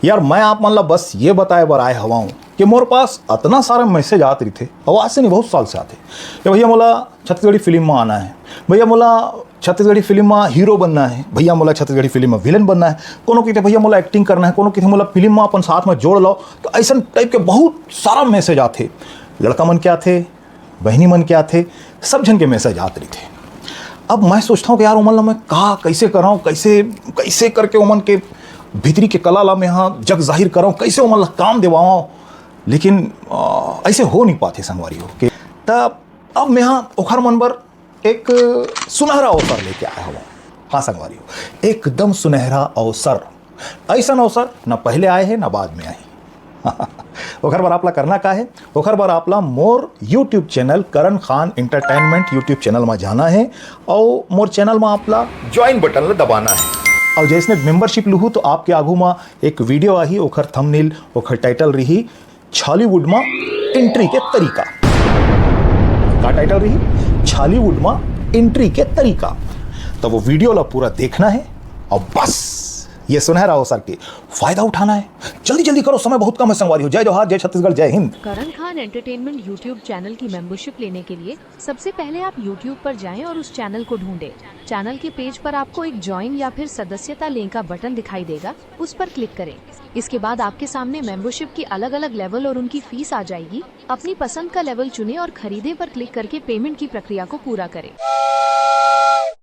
यार मैं आप मान ला बस ये बताए बर आए हवा हूँ कि मोर पास इतना सारा मैसेज आते रही थे, आवाज़ से नहीं बहुत साल से आते कि भैया मोला छत्तीसगढ़ी फिल्म में आना है, भैया मोला छत्तीसगढ़ी फिल्म में हीरो बनना है, भैया मोला छत्तीसगढ़ी फिल्म में विलन बनना है, कोनो कहते भैया मोला एक्टिंग करना है, कोनो कहते मोला फिल्म में अपन साथ में जोड़ लो। तो ऐसा टाइप के बहुत सारा मैसेज आते, लड़का मन क्या थे, बहनी मन क्या थे, सब जन के मैसेज आते रही थे। अब मैं सोचता हूँ कि यार उमन ला मैं कहा कैसे कराऊँ, कैसे कैसे करके उमन के भीतरी के कला ला मैं यहाँ जग जाहिर कराऊँ, कैसे उमन ला काम दिवाऊँ, लेकिन ऐसे हो नहीं पाते संगवारी हो के। तब अब मैं यहाँ ओखर मन बर एक सुनहरा अवसर लेके आया हूँ। हाँ संगवारी हो, एकदम सुनहरा अवसर, ऐसा अवसर ना पहले आए हैं ना बाद में आए। ओखर बार आपला करना का है, ओखर बार आपला मोर यूट्यूब चैनल करण खान एंटरटेनमेंट यूट्यूब चैनल में जाना है और मोर चैनल में आपला ज्वाइन बटन दबाना है। और जैसे मेंबरशिप लूँ तो आपके आगू में एक वीडियो आई, ओखर थंबनेल ओखर टाइटल रही छॉलीवुड में एंट्री के तरीका। का टाइटल रही छॉलीवुड में एंट्री के तरीका। तो वो वीडियो ला पूरा देखना है और बस ये सुनहरा अवसर के फायदा उठाना है। जल्दी जल्दी करो, समय बहुत कम है संगवारी हो। जय जोहार, जय छत्तीसगढ़, जय हिंद। करण खान एंटरटेनमेंट यूट्यूब चैनल की मेंबरशिप लेने के लिए सबसे पहले आप यूट्यूब पर जाएं और उस चैनल को ढूंढें। चैनल के पेज पर आपको एक ज्वाइन या फिर सदस्यता लिंक का बटन दिखाई देगा, उस पर क्लिक करें। इसके बाद आपके सामने मेंबरशिप की अलग अलग लेवल और उनकी फीस आ जाएगी। अपनी पसंद का लेवल चुनें और खरीदे पर क्लिक करके पेमेंट की प्रक्रिया को पूरा करें।